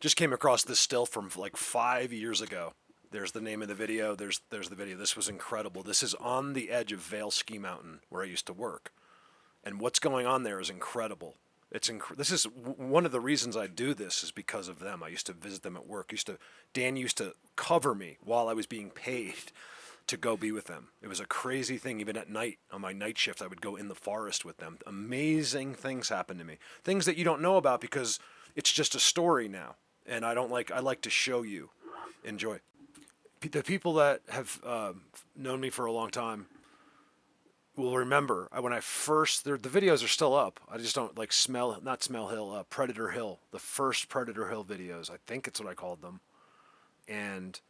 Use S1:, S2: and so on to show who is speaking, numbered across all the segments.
S1: Just came across this still from like 5 years ago. There's the name of the video. There's the video. This was incredible. This is on the edge of Vail Ski Mountain where I used to work, and what's going on there is incredible. This is one of the reasons I do this is because of them. I used to visit them at work. Dan used to cover me while I was being paid to go be with them. It was a crazy thing. Even at night, on my night shift, I would go in the forest with them. Amazing things happened to me. Things that you don't know about because it's just a story now. And I like to show you. Enjoy. The people that have known me for a long time will remember when I first, the videos are still up. I just don't like not Smell Hill, Predator Hill, the first Predator Hill videos. I think it's what I called them. And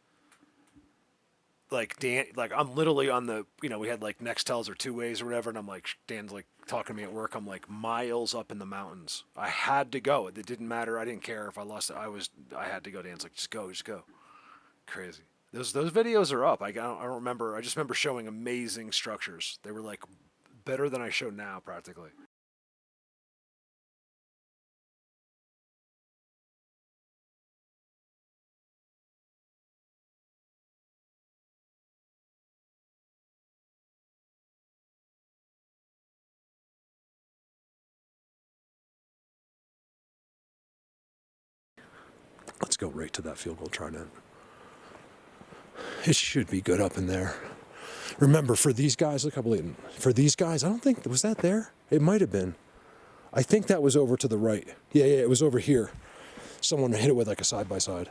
S1: like Dan, like I'm literally on the, we had like Nextels or two ways or whatever. And I'm like, Dan's like talking to me at work. I'm like miles up in the mountains. I had to go. It didn't matter. I didn't care if I lost it. I had to go. Dan's like, just go. Crazy. Those videos are up. I don't remember. I just remember showing amazing structures. They were like better than I show now, practically. Let's go right to that field goal try net. It should be good up in there. Remember, for these guys, look how blatant. For these guys, I don't think, was that there? It might have been. I think that was over to the right. Yeah, it was over here. Someone hit it with like a side-by-side.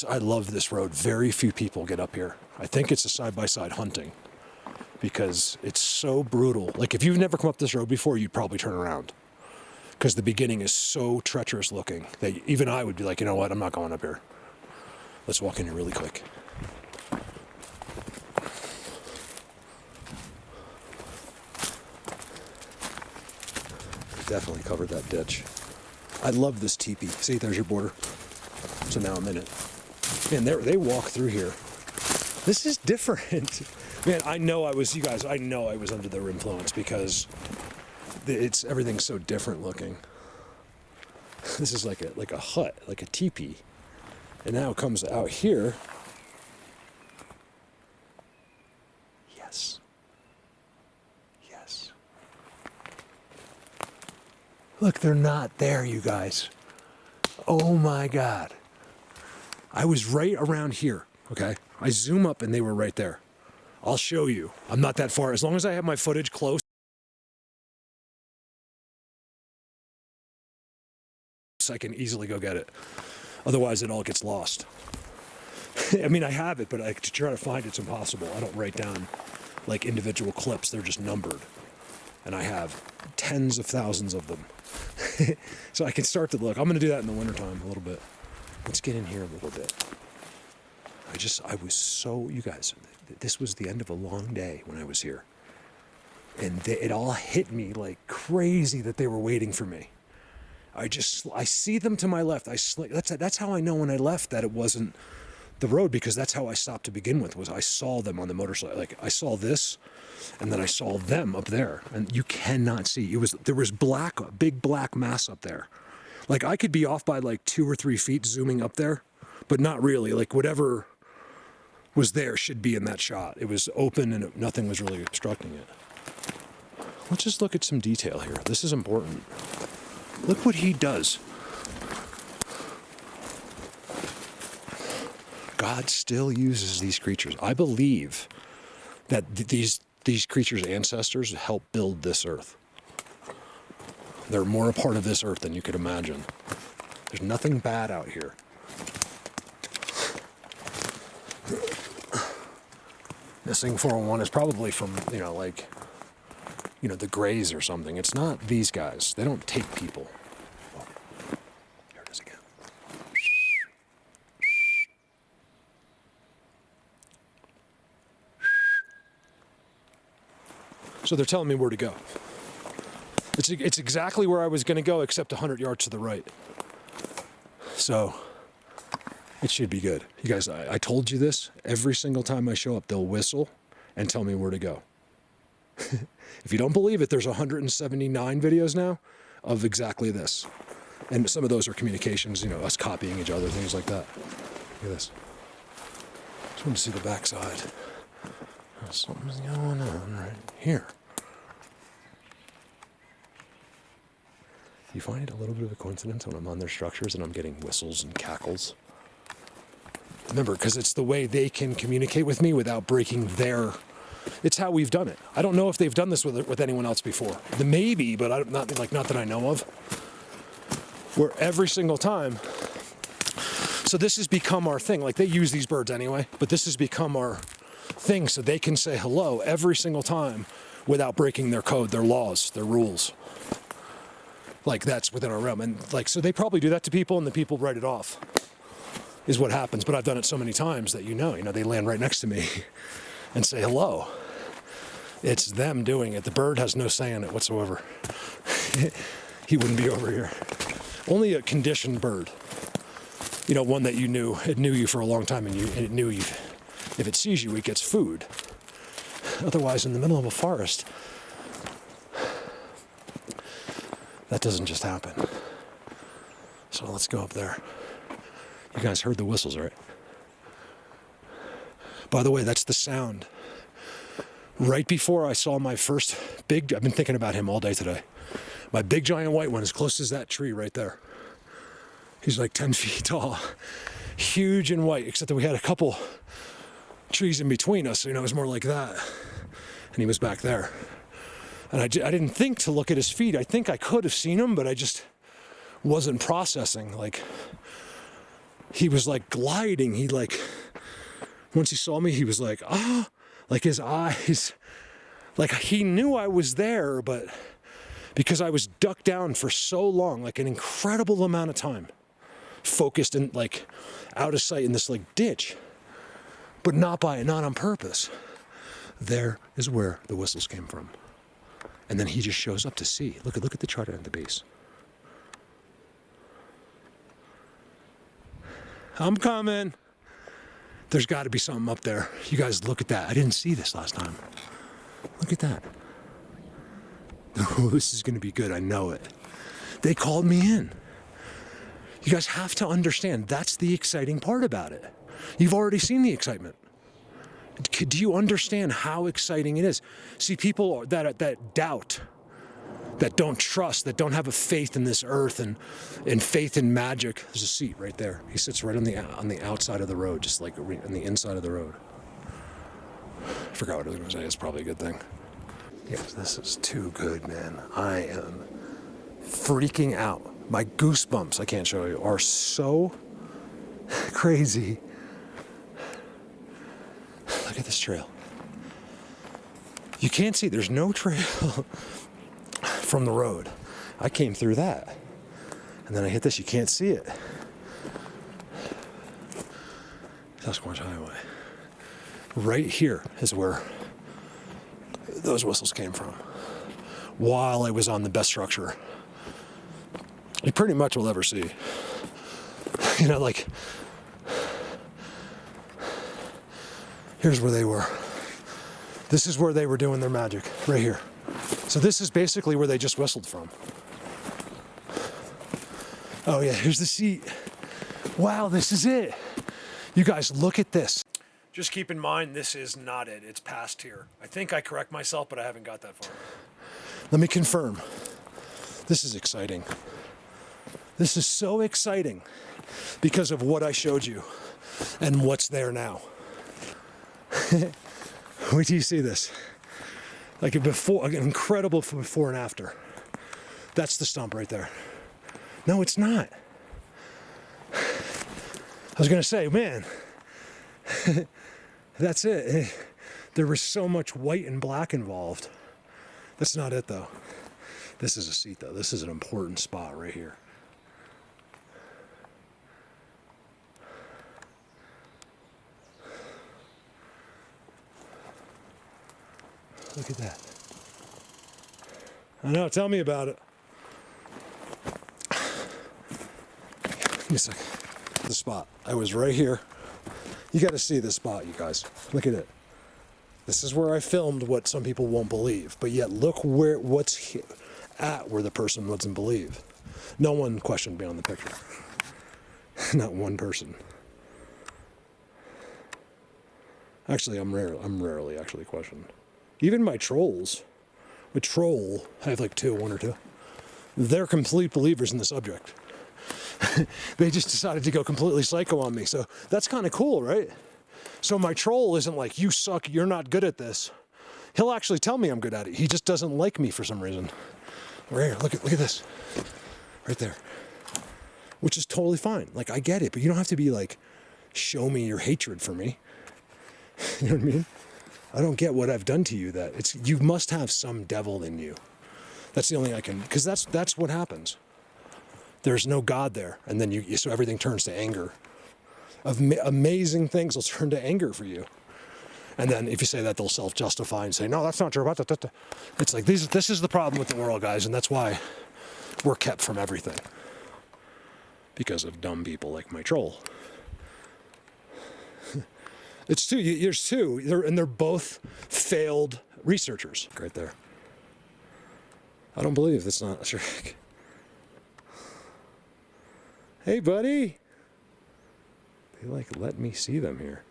S1: I love this road. Very few people get up here. I think it's a side-by-side hunting because it's so brutal. Like if you've never come up this road before, you'd probably turn around because the beginning is so treacherous looking that even I would be like, you know what, I'm not going up here. Let's walk in here really quick. Definitely covered that ditch. I love this teepee. See, there's your border. So now I'm in it. Man, they walk through here. This is different. Man, I know I was under their influence because everything's so different looking. This is like a hut, like a teepee. And now it comes out here. Yes. Look, they're not there, you guys. Oh my God. I was right around here, okay? I zoom up and they were right there. I'll show you. I'm not that far. As long as I have my footage close, I can easily go get it. Otherwise, it all gets lost. I mean, I have it, but to try to find it's impossible. I don't write down like individual clips. They're just numbered. And I have tens of thousands of them. So I can start to look. I'm going to do that in the wintertime a little bit. Let's get in here a little bit. You guys, this was the end of a long day when I was here. And it all hit me like crazy that they were waiting for me. I see them to my left. That's how I know when I left that it wasn't the road, because that's how I stopped to begin with, was I saw them on the motorcycle. Like I saw this, and then I saw them up there, and you cannot see. There was a big black mass up there. Like I could be off by like 2 or 3 feet zooming up there, but not really. Like whatever was there should be in that shot. It was open and nothing was really obstructing it. Let's just look at some detail here. This is important. Look what he does. God still uses these creatures. I believe that these creatures' ancestors helped build this earth. They're more a part of this earth than you could imagine. There's nothing bad out here. Missing 401 is probably from, the Greys or something. It's not these guys. They don't take people. Oh, there it is again. So they're telling me where to go. It's exactly where I was going to go, except 100 yards to the right. So it should be good. You guys, I told you this. Every single time I show up, they'll whistle and tell me where to go. If you don't believe it, there's 179 videos now of exactly this.
S2: And some of those are communications, us copying each other, things like that. Look at this. Just want to see the backside. Something's going on right here. You find it a little bit of a coincidence when I'm on their structures and I'm getting whistles and cackles? Remember, because it's the way they can communicate with me without breaking their... It's how we've done it. I don't know if they've done this with anyone else before. Maybe, but not that I know of. Where every single time... So this has become our thing. Like, they use these birds anyway, but this has become our thing, so they can say hello every single time without breaking their code, their laws, their rules. Like, that's within our realm. And so they probably do that to people, and the people write it off, is what happens. But I've done it so many times that they land right next to me and say hello. It's them doing it. The bird has no say in it whatsoever. He wouldn't be over here. Only a conditioned bird. One that it knew you for a long time, and it knew you. If it sees you, it gets food. Otherwise, in the middle of a forest, that doesn't just happen. So let's go up there. You guys heard the whistles, right? By the way, that's the sound. Right before I saw my first I've been thinking about him all day today. My big giant white one, as close as that tree right there. He's like 10 feet tall. Huge and white, except that we had a couple trees in between us, so it was more like that. And he was back there. And I didn't think to look at his feet. I think I could have seen him, but I just wasn't processing. He was gliding. Once he saw me, he was his eyes, he knew I was there, but because I was ducked down for so long, an incredible amount of time, focused and out of sight in this ditch, but not on purpose. There is where the whistles came from. And then he just shows up to see. Look at the chart at the base. I'm coming. There's got to be something up there. You guys, look at that. I didn't see this last time. Look at that. Oh, this is going to be good. I know it. They called me in. You guys have to understand, that's the exciting part about it. You've already seen the excitement. Do you understand how exciting it is? See, people that doubt, that don't trust, that don't have a faith in this earth and faith in magic. There's a seat right there. He sits right on the outside of the road, just on the inside of the road. I forgot what I was going to say. It's probably a good thing. Yes, this is too good, man. I am freaking out. My goosebumps, I can't show you, are so crazy. Look at this trail. You can't see, there's no trail from the road. I came through that. And then I hit this, you can't see it. Sasquatch Highway. Right here is where those whistles came from. While I was on the best structure you pretty much will ever see. Here's where they were. This is where they were doing their magic, right here. So this is basically where they just whistled from. Oh yeah, here's the seat. Wow, this is it. You guys, look at this. Just keep in mind, this is not it. It's past here. I think I correct myself, but I haven't got that far. Let me confirm. This is exciting. This is so exciting because of what I showed you and what's there now. Wait till you see this. An incredible before and after. That's the stump right there. No, it's not. I was going to say, man, that's it. There was so much white and black involved. That's not it, though. This is a seat, though. This is an important spot right here. Look at that. I know, tell me about it. Give me a second. The spot. I was right here. You got to see this spot, you guys. Look at it. This is where I filmed what some people won't believe, but yet look what's at where the person doesn't believe. No one questioned me on the picture. Not one person. Actually, I'm rarely actually questioned. Even my trolls. A troll, I have like one or two. They're complete believers in the subject. They just decided to go completely psycho on me. So that's kind of cool, right? So my troll isn't like, you suck, you're not good at this. He'll actually tell me I'm good at it. He just doesn't like me for some reason. Right here, look at this. Right there. Which is totally fine. Like, I get it, but you don't have to be like, show me your hatred for me. You know what I mean? I don't get what I've done to you that you must have some devil in you. That's the only I can, because that's what happens. There's no God there. And then so everything turns to anger. Amazing things will turn to anger for you. And then if you say that, they'll self-justify and say, no, that's not true. It's like, this is the problem with the world, guys. And that's why we're kept from everything. Because of dumb people like my troll. It's two. There's two. They're both failed researchers. Right there. I don't believe that's not a Shrek. Hey, buddy. They let me see them here.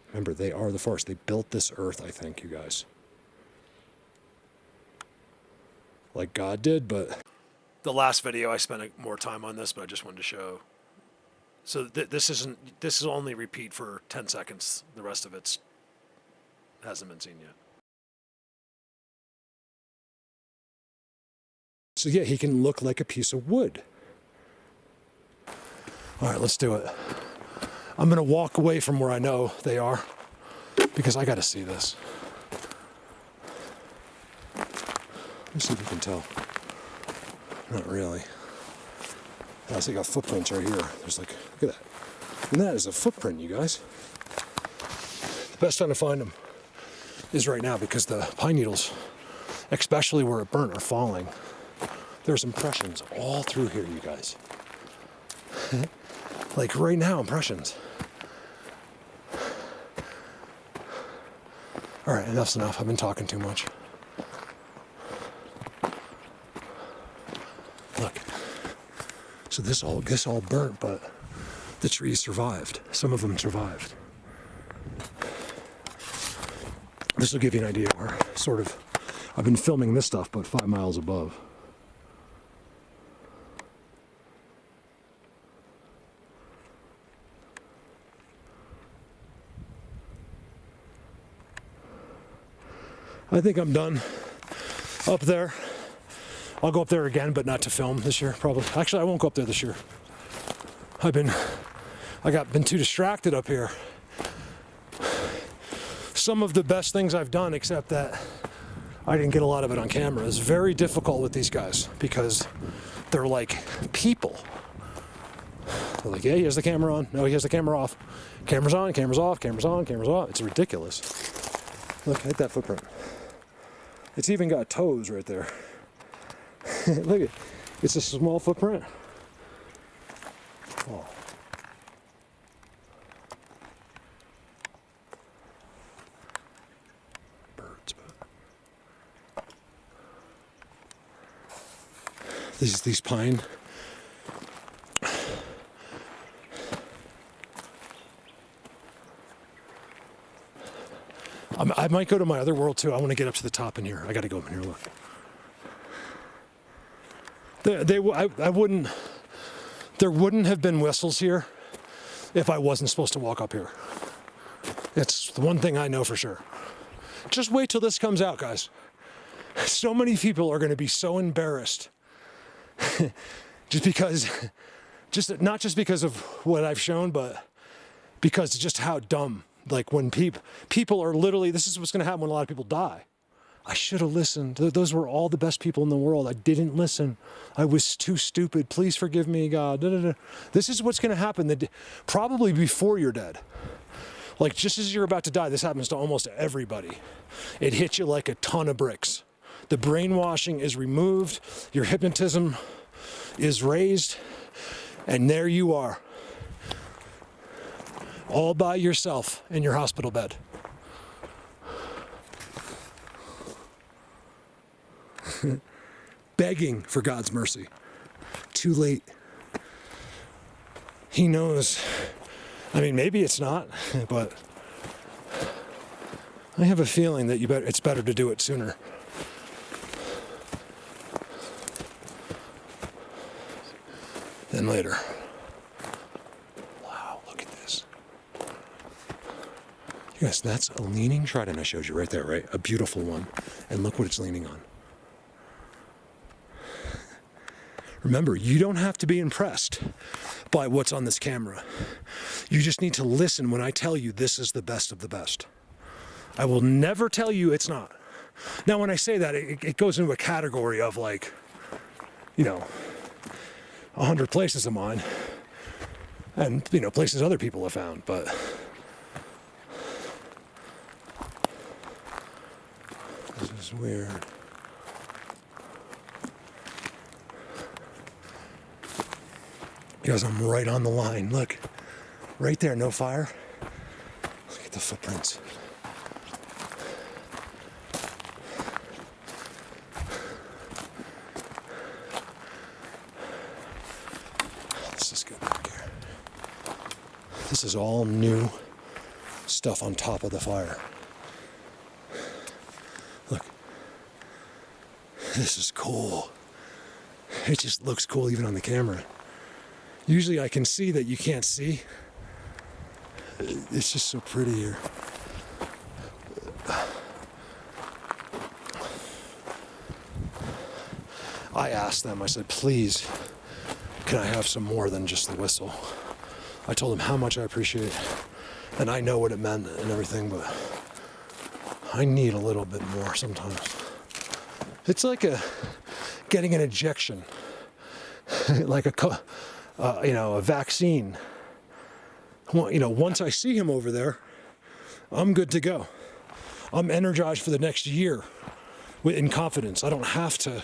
S2: Remember, they are the forest. They built this earth, I think, you guys. Like God did, but...
S1: The last video, I spent more time on this, but I just wanted to show. So this is only repeat for 10 seconds. The rest of it hasn't been seen yet.
S2: So yeah, he can look like a piece of wood. All right, let's do it. I'm gonna walk away from where I know they are because I gotta see this. Let me see if you can tell. Not really. I see got footprints right here. There's like, look at that. And that is a footprint, you guys. The best time to find them is right now because the pine needles, especially where it burnt, are falling. There's impressions all through here, you guys. Like right now, impressions. All right, enough's enough. I've been talking too much. Look. So this all burnt, but the trees survived. Some of them survived. This will give you an idea where I've been filming this stuff, but 5 miles above. I think I'm done up there. I'll go up there again, but not to film this year, probably. Actually, I won't go up there this year. I've been too distracted up here. Some of the best things I've done, except that I didn't get a lot of it on camera. It's very difficult with these guys because they're like people. They're like, yeah, he has the camera on. No, he has the camera off. Camera's on, camera's off, camera's on, camera's off. It's ridiculous. Look at that footprint. It's even got toes right there. Look at, it's a small footprint. Oh. Birds, but these pine. I might go to my other world too. I want to get up to the top in here. I got to go up in here. Look. I wouldn't. There wouldn't have been whistles here if I wasn't supposed to walk up here. It's the one thing I know for sure. Just wait till this comes out, guys. So many people are going to be so embarrassed, not just because of what I've shown, but because of just how dumb. Like when people are literally, this is what's going to happen when a lot of people die. I should have listened. Those were all the best people in the world. I didn't listen. I was too stupid. Please forgive me, God. Da, da, da. This is what's going to happen probably before you're dead. Like just as you're about to die, this happens to almost everybody. It hits you like a ton of bricks. The brainwashing is removed. Your hypnotism is raised. And there you are. All by yourself in your hospital bed. begging for God's mercy. Too late. He knows. I mean, maybe it's not, but I have a feeling that it's better to do it sooner. Than later. Wow, look at this. You guys, that's a leaning trident I showed you right there, right? A beautiful one. And look what it's leaning on. Remember, you don't have to be impressed by what's on this camera. You just need to listen when I tell you this is the best of the best. I will never tell you it's not. Now, when I say that, it goes into a category of like, 100 places of mine and, places other people have found, but this is weird. Guys, I'm right on the line. Look, right there, no fire. Look at the footprints. This is good back here. This is all new stuff on top of the fire. Look, this is cool. It just looks cool even on the camera. Usually I can see that you can't see. It's just so pretty here. I asked them, I said, please, can I have some more than just the whistle? I told them how much I appreciate it. And I know what it meant and everything, but I need a little bit more sometimes. It's like getting an injection, like a vaccine. Once I see him over there, I'm good to go. I'm energized for the next year in confidence. I don't have to.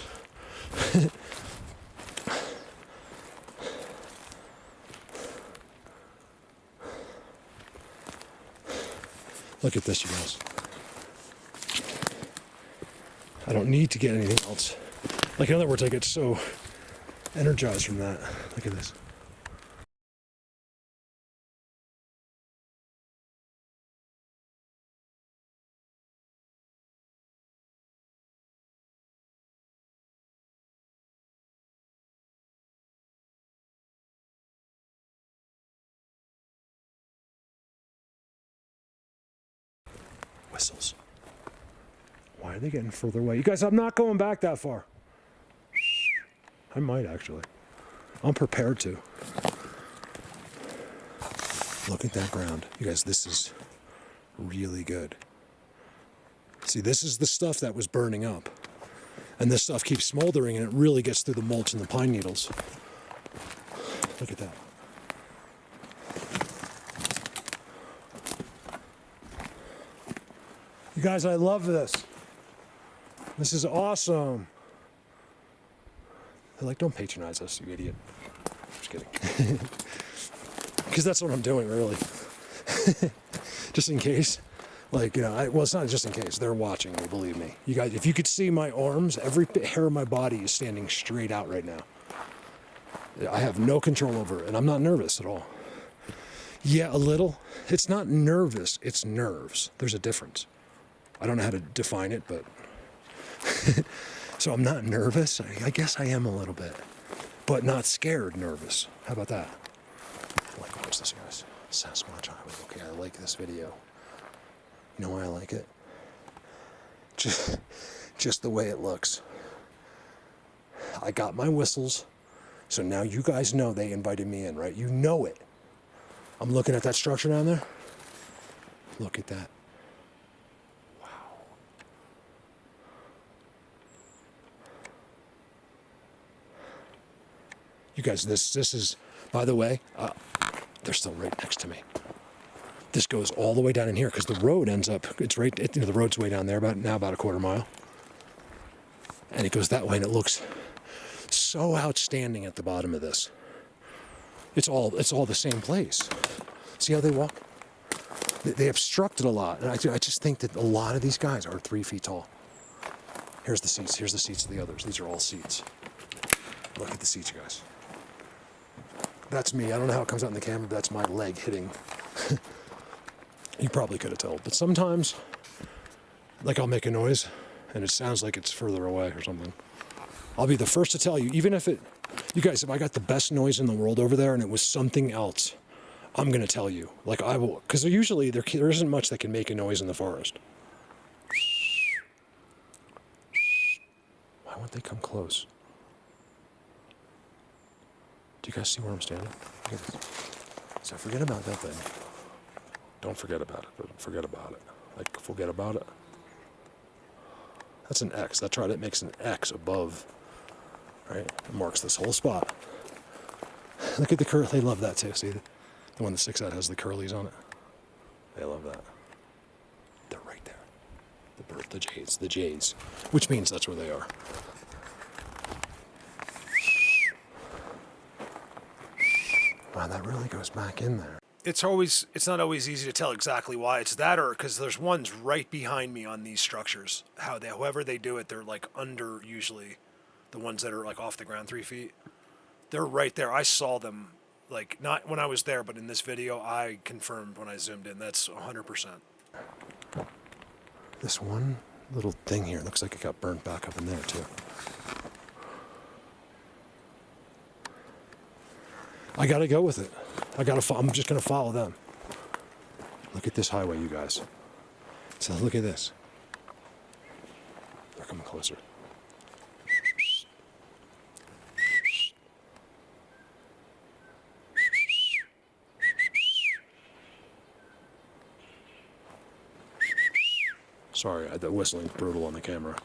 S2: Look at this, you guys. I don't need to get anything else. Like, in other words, I get so energized from that. Look at this. Whistles. Why are they getting further away? You guys, I'm not going back that far. I might actually. I'm prepared to. Look at that ground. You guys, this is really good. See, this is the stuff that was burning up. And this stuff keeps smoldering and it really gets through the mulch and the pine needles. Look at that. You guys, I love this. This is awesome. They're like, don't patronize us, you idiot. Just kidding. Because that's what I'm doing, really. Just in case. Like, well, it's not just in case. They're watching me, believe me. You guys, if you could see my arms, every hair of my body is standing straight out right now. I have no control over it, and I'm not nervous at all. Yeah, a little. It's not nervous, it's nerves. There's a difference. I don't know how to define it, but... So I'm not nervous. I guess I am a little bit. But not scared nervous. How about that? Like, watch this, guys. Sasquatch Highway. Okay, I like this video. You know why I like it? Just the way it looks. I got my whistles, so now you guys know they invited me in, right? You know it. I'm looking at that structure down there. Look at that. Wow. You guys, this is, by the way, they're still right next to me. This goes all the way down in here because the road ends up, it's right, the road's way down there, about a quarter mile. And it goes that way and it looks so outstanding at the bottom of this. It's all the same place. See how they walk? They obstructed a lot. And I just think that a lot of these guys are 3 feet tall. Here's the seats. Here's the seats of the others. These are all seats. Look at the seats, guys. That's me. I don't know how it comes out in the camera, but that's my leg hitting. You probably could have told. But sometimes, like, I'll make a noise, and it sounds like it's further away or something. I'll be the first to tell you, even if it... You guys, if I got the best noise in the world over there and it was something else, I'm going to tell you. Like, I will... Because usually there isn't much that can make a noise in the forest. Why won't they come close? Do you guys see where I'm standing? Look at this. So forget about that thing. Don't forget about it, but forget about it. Like, forget about it. That's an X. That's right, it makes an X above, right? It marks this whole spot. Look at the curl. They love that too. See, the one that sticks out has the curlies on it. They love that. They're right there. The J's, which means that's where they are. Wow, that really goes back in there.
S1: It's not always easy to tell exactly why it's that, or because there's ones right behind me on these structures. However they do it, they're like under usually the ones that are like off the ground 3 feet. They're right there. I saw them, like, not when I was there, but in this video, I confirmed when I zoomed in. That's 100%.
S2: This one little thing here looks like it got burnt back up in there too. I gotta go with it. I'm just gonna follow them. Look at this highway, you guys. So look at this. They're coming closer. Sorry, the whistling's brutal on the camera.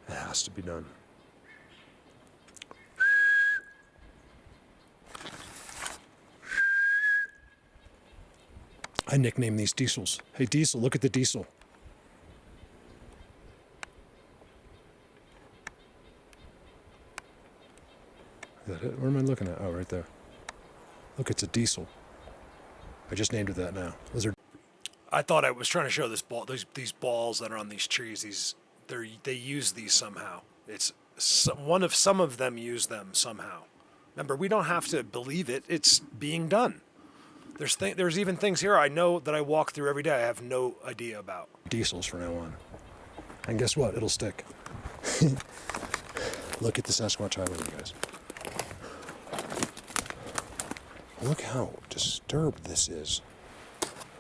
S2: It has to be done. I nicknamed these diesels. Hey, Diesel, look at the diesel. Is that it? Where am I looking at? Oh, right there. Look, it's a diesel. I just named it that now. Those are...
S1: I thought I was trying to show this ball, these balls that are on these trees. They use these somehow. It's some of them use them somehow. Remember, we don't have to believe it. It's being done. There's even things here I know that I walk through every day. I have no idea about.
S2: Diesels from now on. And guess what? It'll stick. Look at the Sasquatch Highway, you guys. Look how disturbed this is.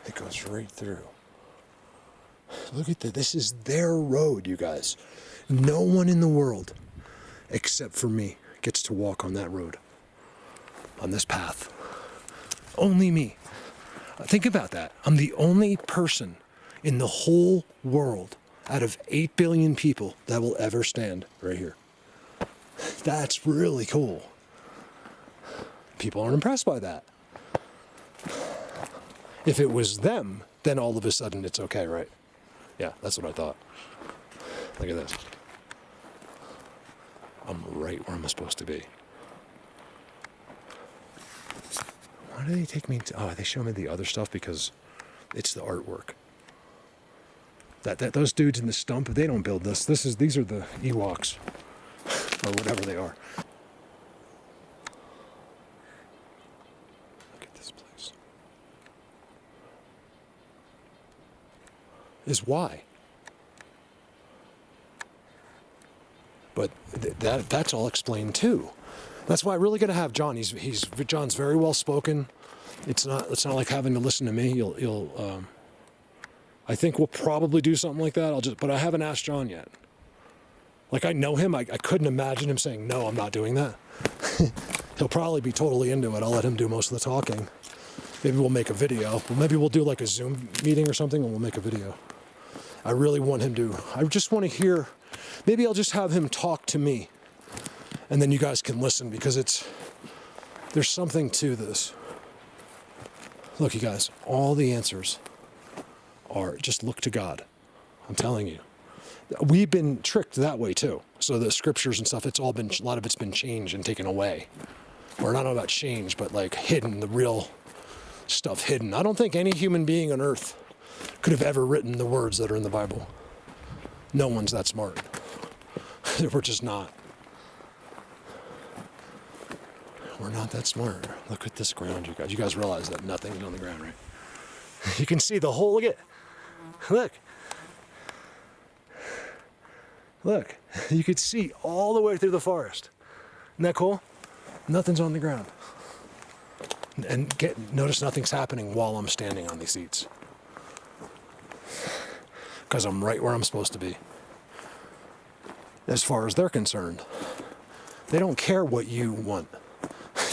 S2: It goes right through. Look at that. This is their road, you guys. No one in the world, except for me, gets to walk on that road. On this path. Only me. Think about that. I'm the only person in the whole world out of 8 billion people that will ever stand right here. That's really cool. People aren't impressed by that. If it was them, then all of a sudden it's okay, right? Yeah, that's what I thought. Look at this. I'm right where I'm supposed to be. Why do they take me to... Oh, they show me the other stuff because it's the artwork. Those dudes in the stump, they don't build this. These are the Ewoks. Or whatever they are. Look at this place. Is why. But that's all explained too. That's why I really got to have John. John's very well spoken. It's not like having to listen to me. I think we'll probably do something like that. But I haven't asked John yet. Like, I know him. I couldn't imagine him saying, no, I'm not doing that. He'll probably be totally into it. I'll let him do most of the talking. Maybe we'll make a video. Maybe we'll do like a Zoom meeting or something and we'll make a video. I really want him to. I just want to hear. Maybe I'll just have him talk to me. And then you guys can listen because there's something to this. Look, you guys, all the answers are just look to God. I'm telling you. We've been tricked that way too. So the scriptures and stuff, a lot of it's been changed and taken away. Or not about change, but like hidden the real stuff hidden. I don't think any human being on earth could have ever written the words that are in the Bible. No one's that smart. We're just not. We're not that smart. Look at this ground, you guys. You guys realize that nothing's on the ground, right? You can see the whole, look. Look, you could see all the way through the forest. Isn't that cool? Nothing's on the ground. And notice nothing's happening while I'm standing on these seats. Because I'm right where I'm supposed to be. As far as they're concerned. They don't care what you want.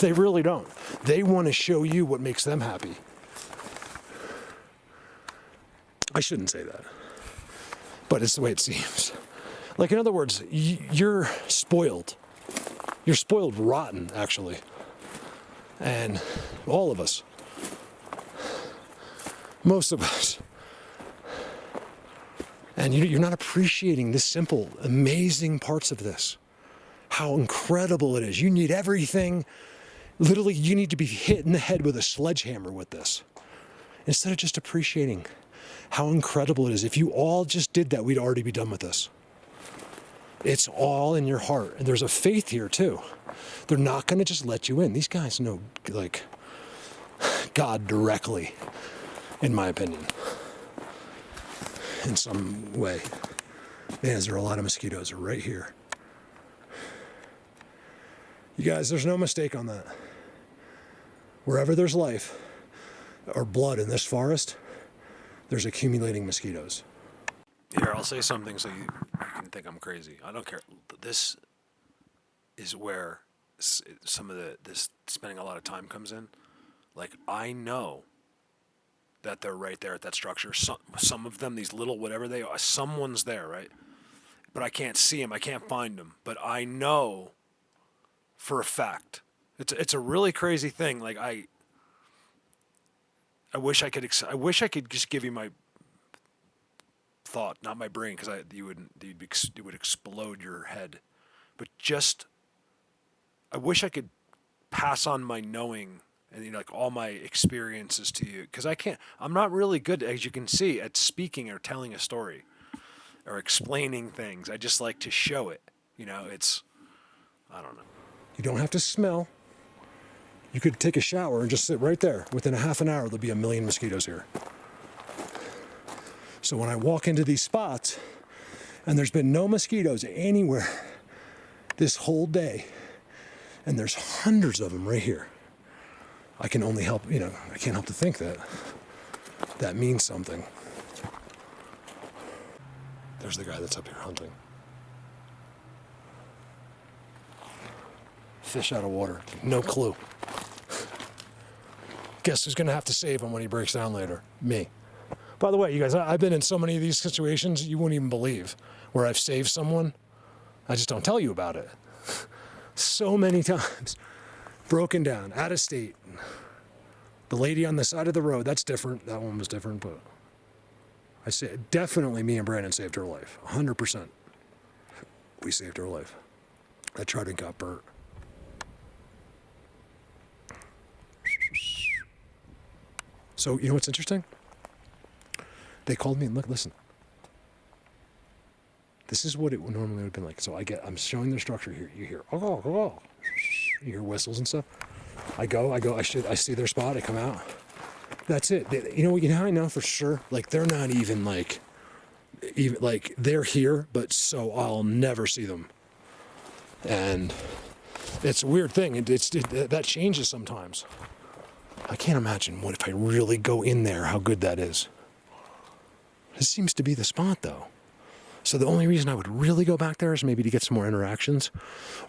S2: They really don't. They want to show you what makes them happy. I shouldn't say that. But it's the way it seems. Like, in other words, you're spoiled. You're spoiled rotten, actually. And all of us. Most of us. And you're not appreciating the simple, amazing parts of this. How incredible it is. You need everything. Literally, you need to be hit in the head with a sledgehammer with this. Instead of just appreciating how incredible it is. If you all just did that, we'd already be done with this. It's all in your heart. And there's a faith here, too. They're not going to just let you in. These guys know, like, God directly, in my opinion. In some way. Man, there are a lot of mosquitoes right here. You guys, there's no mistake on that. Wherever there's life or blood in this forest, there's accumulating mosquitoes.
S1: Here, I'll say something so you can think I'm crazy. I don't care. This is where some of this spending a lot of time comes in. Like, I know that they're right there at that structure. Some of them, these little whatever they are, someone's there, right? But I can't see them. I can't find them. But I know for a fact. It's a really crazy thing. Like, I wish I could just give you my thought, not my brain, because it would explode your head. But just, I wish I could pass on my knowing and like all my experiences to you, because I'm not really good, as you can see, at speaking or telling a story or explaining things. I just like to show it. I don't know.
S2: You don't have to smell. You could take a shower and just sit right there. Within a half an hour, there'll be 1 million mosquitoes here. So when I walk into these spots, and there's been no mosquitoes anywhere this whole day, and there's hundreds of them right here, I can only help, I can't help to think that means something. There's the guy that's up here hunting. Fish out of water. No clue. Guess who's going to have to save him when he breaks down later? Me. By the way, you guys, I've been in so many of these situations you wouldn't even believe, where I've saved someone. I just don't tell you about it. So many times. Broken down, out of state. The lady on the side of the road, that's different. That one was different, but I say definitely me and Brandon saved her life. 100%. We saved her life. That trout got burnt. So, you know what's interesting? They called me and look, listen. This is what it normally would have been like. So I'm showing their structure here. You hear, oh. You hear whistles and stuff. I see their spot, I come out. That's it. You know how I know for sure? Like, they're not even like they're here, but so I'll never see them. And it's a weird thing. That changes sometimes. I can't imagine what if I really go in there, how good that is. This seems to be the spot, though. So the only reason I would really go back there is maybe to get some more interactions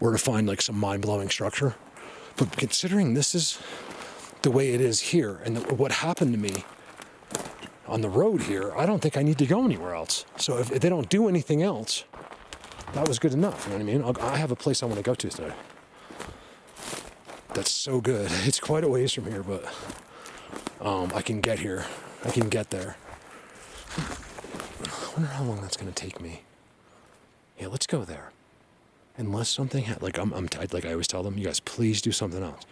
S2: or to find like some mind-blowing structure. But considering this is the way it is here and what happened to me on the road here, I don't think I need to go anywhere else. So if they don't do anything else, that was good enough. You know what I mean? I have a place I want to go to today. That's so good. It's quite a ways from here, but I can get here. I can get there. I wonder how long that's going to take me. Yeah, let's go there. Unless something like I always tell them, you guys, please do something else.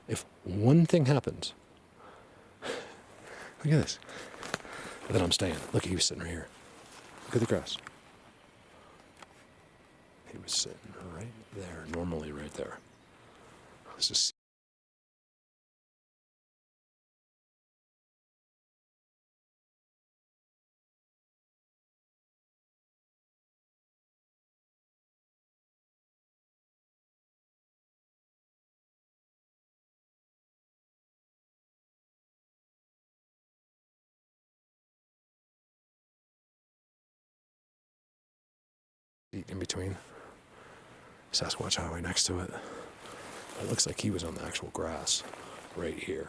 S2: If one thing happens, Look at this. And then I'm staying. Look, he was sitting right here. Look at the grass. He was sitting right there, normally right there. This is in between. Sasquatch Highway next to it. It looks like he was on the actual grass right here.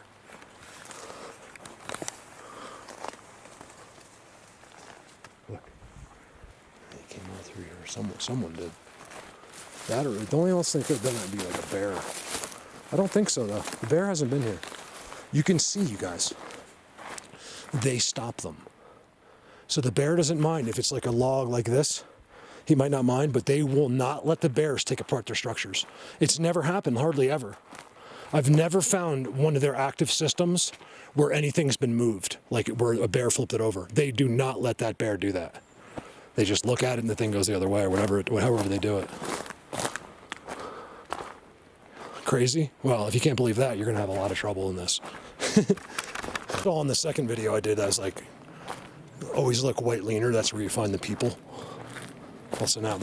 S2: Look. He came all through here. Someone did. That or the only else thing could have done would be like a bear. I don't think so though. The bear hasn't been here. You can see, you guys. They stop them. So the bear doesn't mind if it's like a log like this. He might not mind, but they will not let the bears take apart their structures. It's never happened, hardly ever. I've never found one of their active systems where anything's been moved, like where a bear flipped it over. They do not let that bear do that. They just look at it and the thing goes the other way, or however they do it. Crazy? Well, if you can't believe that, you're gonna have a lot of trouble in this. So on the second video I did, I was like, always look white leaner, that's where you find the people. Also now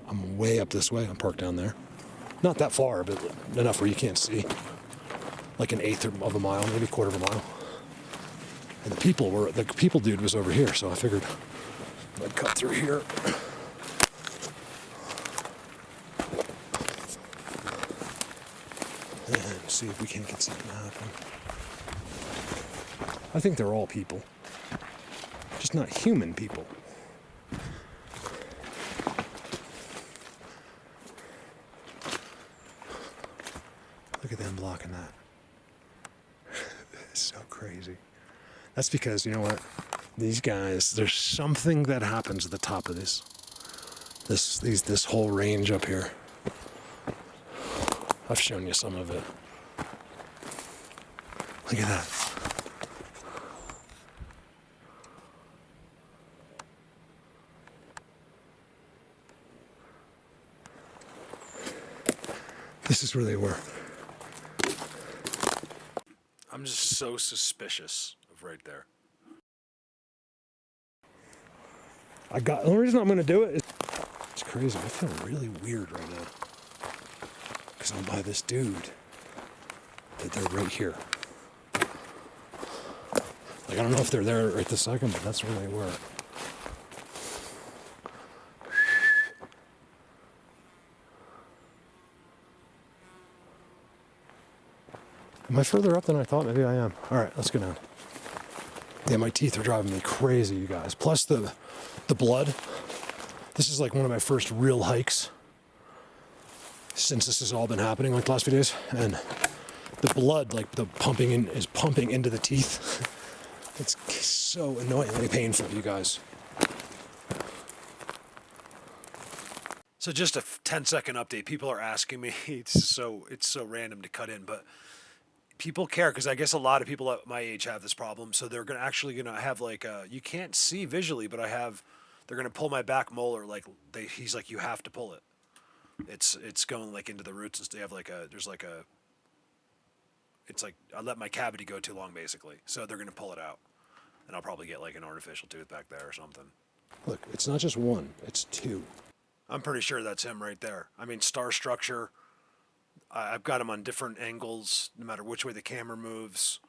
S2: I'm way up this way. I'm parked down there. Not that far, but enough where you can't see. Like an eighth of a mile, maybe a quarter of a mile. And the people dude was over here, so I figured I'd cut through here. And see if we can't get something to happen. I think they're all people. Just not human people. Look at them blocking that. It's so crazy. That's because, you know what? These guys, there's something that happens at the top of this whole range up here. I've shown you some of it. Look at that. This is where they were.
S1: I'm just so suspicious of right there.
S2: The only reason I'm going to do it is it's crazy. I feel really weird right now because I'm by this dude. They're right here. Like, I don't know if they're there right this second, but that's where they were. Am I further up than I thought? Maybe I am. All right, let's go down. Yeah, my teeth are driving me crazy, you guys. Plus the blood. This is like one of my first real hikes since this has all been happening like the last few days. And the blood, like the is pumping into the teeth. It's so annoyingly painful, you guys.
S1: So just a 10-second update. People are asking me. It's so random to cut in, but people care because I guess a lot of people at my age have this problem. So they're gonna have like you can't see visually, but they're gonna pull my back molar. Like he's like, you have to pull it. It's going like into the roots, and they have it's like I let my cavity go too long basically. So they're gonna pull it out, and I'll probably get like an artificial tooth back there or something.
S2: Look, it's not just one, it's two.
S1: I'm pretty sure that's him right there. I mean, star structure. I've got him on different angles, no matter which way the camera moves.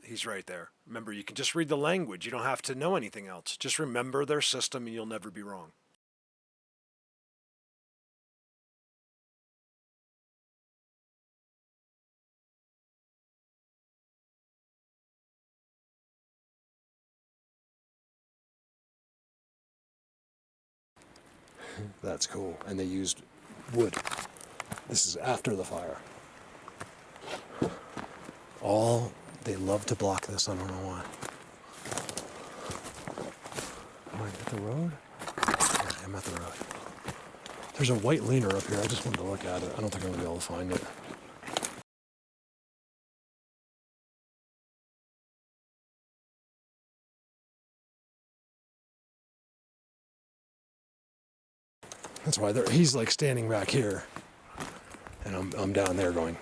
S1: He's right there. Remember, you can just read the language. You don't have to know anything else. Just remember their system and you'll never be wrong.
S2: That's cool. And they used wood. This is after the fire. They love to block this. I don't know why. Am I at the road? Yeah, I'm at the road. There's a white leaner up here. I just wanted to look at it. I don't think I'm going to be able to find it. That's why he's like standing back here, and I'm down there going.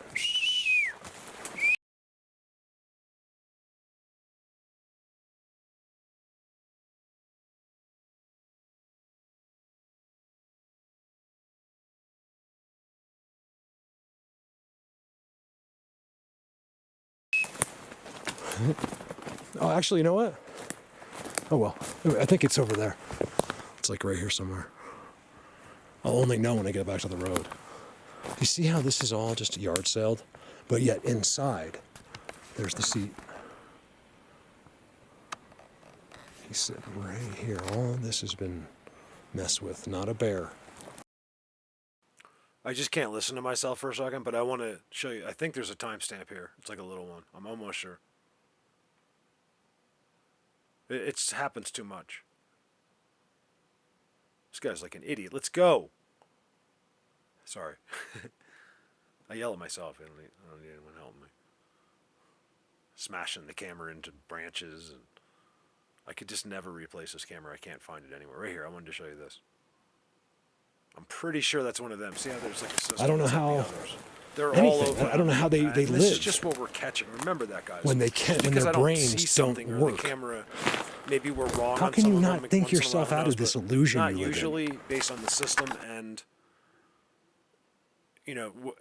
S2: Oh, actually, you know what? Oh well, I think it's over there. It's like right here somewhere. I'll only know when I get back to the road. You see how this is all just yard saled? But yet inside, there's the seat. He's sitting right here. All this has been messed with, not a bear.
S1: I just can't listen to myself for a second, but I want to show you. I think there's a timestamp here. It's like a little one. I'm almost sure. It happens too much. This guy's like an idiot. Let's go. Sorry. I yell at myself. I don't need anyone helping me. Smashing the camera into branches. And I could just never replace this camera. I can't find it anywhere. Right here. I wanted to show you this. I'm pretty sure that's one of them. See how there's like a system?
S2: I don't know how.
S1: They're
S2: Anything.
S1: all over.
S2: I don't know how they live.
S1: This is just what we're catching. Remember that, guys.
S2: When they can't, when
S1: because
S2: their
S1: I don't
S2: brains
S1: see something
S2: don't
S1: or
S2: work.
S1: the camera, maybe we're wrong.
S2: How
S1: on
S2: can
S1: some
S2: you
S1: of
S2: not
S1: them
S2: think
S1: once in a
S2: yourself
S1: while,
S2: out
S1: who
S2: of
S1: knows,
S2: this
S1: but
S2: illusion
S1: not
S2: you live in?
S1: usually based on the system and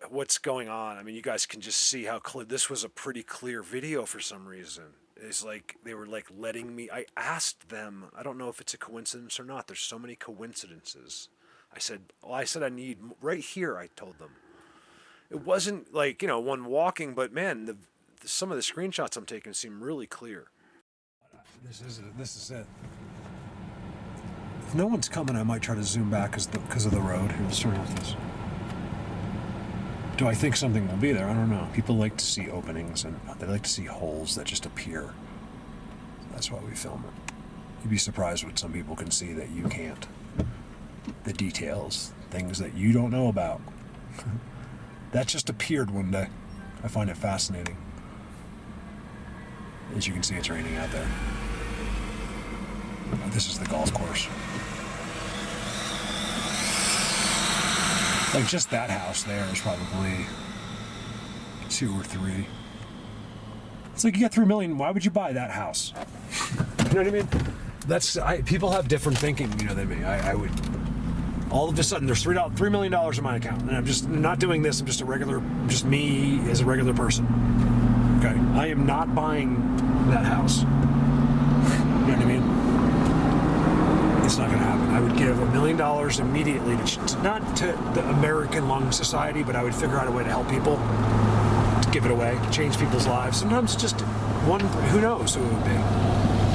S1: what's going on. I mean, you guys can just see how clear. This was a pretty clear video for some reason. It's like they were like letting me. I asked them. I don't know if it's a coincidence or not. There's so many coincidences. I said I need right here. I told them. It wasn't like one walking, but man, some of the screenshots I'm taking seem really clear.
S2: This is it. If no one's coming, I might try to zoom back because of the road. Here, let's turn off this. Do I think something will be there? I don't know. People like to see openings, and they like to see holes that just appear. That's why we film it. You'd be surprised what some people can see that you can't. The details, things that you don't know about. That just appeared one day. I find it fascinating. As you can see, it's raining out there. This is the golf course. Like just that house there is probably 2 or 3. It's like you got $3 million. Why would you buy that house? You know what I mean? People have different thinking, than me. I would. All of a sudden, there's $3 million in my account, and I'm just not doing this. I'm just me as a regular person. Okay, I am not buying that house. You know what I mean? It's not going to happen. I would give $1 million immediately not to the American Lung Society, but I would figure out a way to help people, to give it away, change people's lives. Sometimes just one. Who knows who it would be?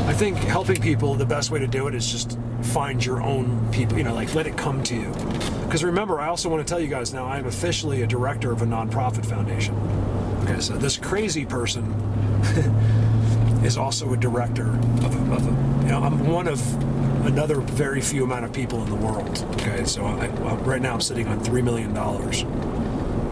S2: I think helping people, the best way to do it is just find your own people, let it come to you. Because remember, I also want to tell you guys now, I'm officially a director of a nonprofit foundation. Okay, so this crazy person is also a director I'm one of another very few amount of people in the world. Okay, so right now I'm sitting on $3 million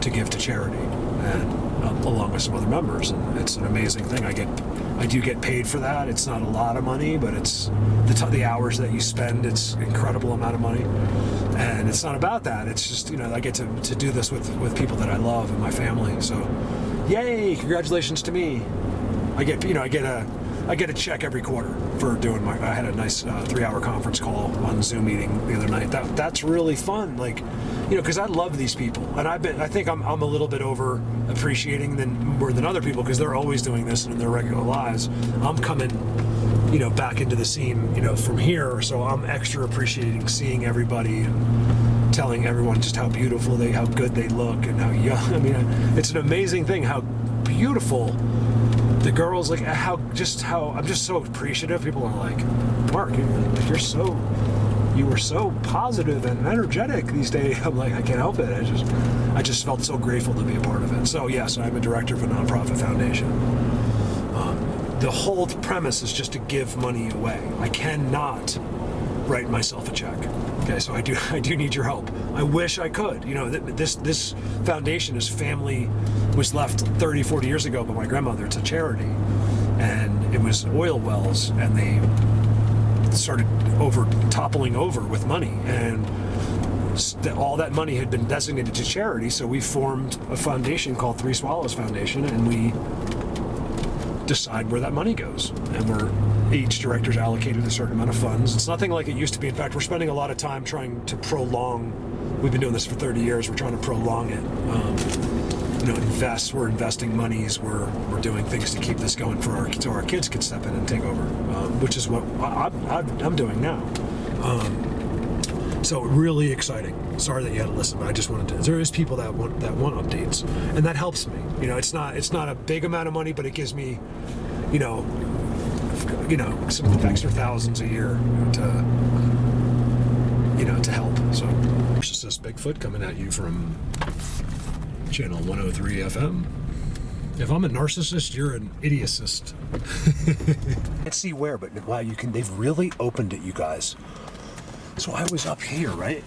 S2: to give to charity, and along with some other members, and it's an amazing thing. I do get paid for that. It's not a lot of money, but it's the hours that you spend. It's an incredible amount of money, and it's not about that. It's just I get to do this with people that I love and my family. So, yay! Congratulations to me. I get a check every quarter for doing I had a nice 3-hour conference call on Zoom meeting the other night. That's really fun. Because I love these people, and I think I'm a little bit over appreciating more than other people because they're always doing this in their regular lives. I'm coming, back into the scene, from here, so I'm extra appreciating seeing everybody and telling everyone just how beautiful how good they look and how young. I mean, it's an amazing thing how beautiful the girls I'm just so appreciative. People are like, Mark, you were so positive and energetic these days. I'm like, I can't help it. I just felt so grateful to be a part of it. So yes, I'm a director of a nonprofit foundation. The whole premise is just to give money away. I cannot write myself a check. Okay, so I do need your help. I wish I could. This foundation, this family was left 30, 40 years ago by my grandmother. It's a charity, and it was oil wells, and they started toppling over with money, and all that money had been designated to charity, so we formed a foundation called Three Swallows Foundation, and we decide where that money goes. And each director's allocated a certain amount of funds. It's nothing like it used to be. In fact, we're spending a lot of time trying to prolong. We've been doing this for 30 years. We're trying to prolong it. We're investing monies. We're doing things to keep this going so our kids can step in and take over, which is what I'm doing now. So really exciting. Sorry that you had to listen, but I just wanted to. There is people that want updates, and that helps me. It's not a big amount of money, but it gives me, some extra thousands a year to help. So, narcissist Bigfoot coming at you from channel 103 FM. If I'm a narcissist, you're an idiotist. Can't see where, but wow, you can. They've really opened it, you guys. So I was up here, right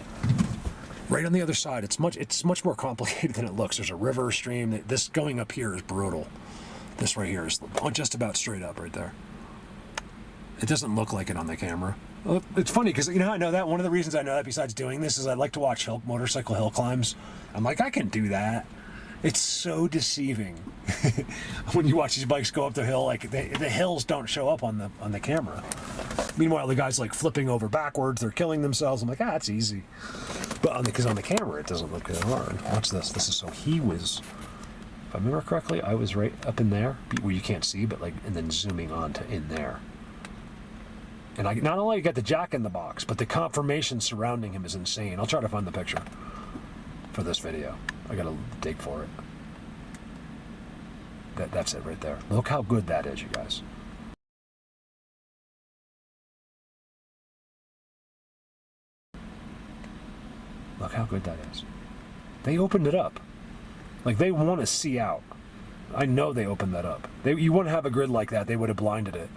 S2: on the other side. It's much more complicated than it looks. There's a river, stream. This going up here is brutal. This right here is just about straight up right there. It doesn't look like it on the camera. Well, it's funny because I know that one of the reasons I know that besides doing this is I like to watch motorcycle hill climbs. I'm like, I can do that. It's so deceiving when you watch these bikes go up the hill. Like the hills don't show up on the camera. Meanwhile, the guy's like flipping over backwards. They're killing themselves. I'm like, it's easy. But because on the camera, it doesn't look that hard. Watch this. This is he was. If I remember correctly, I was right up in there where you can't see, but and then zooming on to in there. And I not only got the jack in the box, but the confirmation surrounding him is insane. I'll try to find the picture for this video. I gotta dig for it. That's it right there. Look how good that is, you guys. Look how good that is. They opened it up. Like they want to see out. I know they opened that up. You wouldn't have a grid like that. They would have blinded it.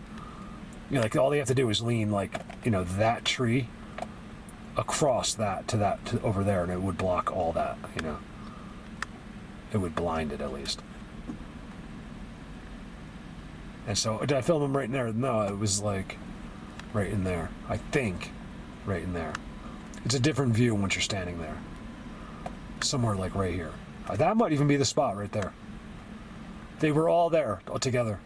S2: Like all they have to do is lean that tree across to over there, and it would block all that. It would blind it at least. And so, did I film them right in there? No, it was like right in there. I think right in there. It's a different view once you're standing there. Somewhere like right here. That might even be the spot right there. They were all there, all together.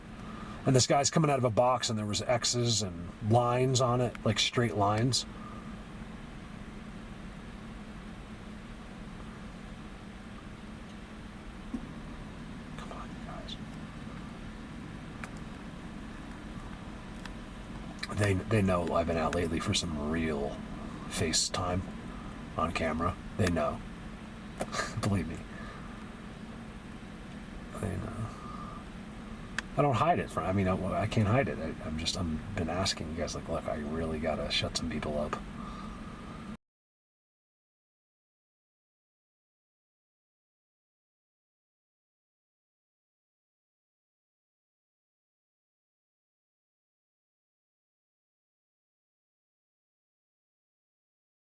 S2: And this guy's coming out of a box, and there was X's and lines on it, like straight lines. Come on, you guys. They know I've been out lately for some real FaceTime on camera. They know. Believe me. They know. I don't hide it I can't hide it. I've been asking you guys, look, I really gotta shut some people up.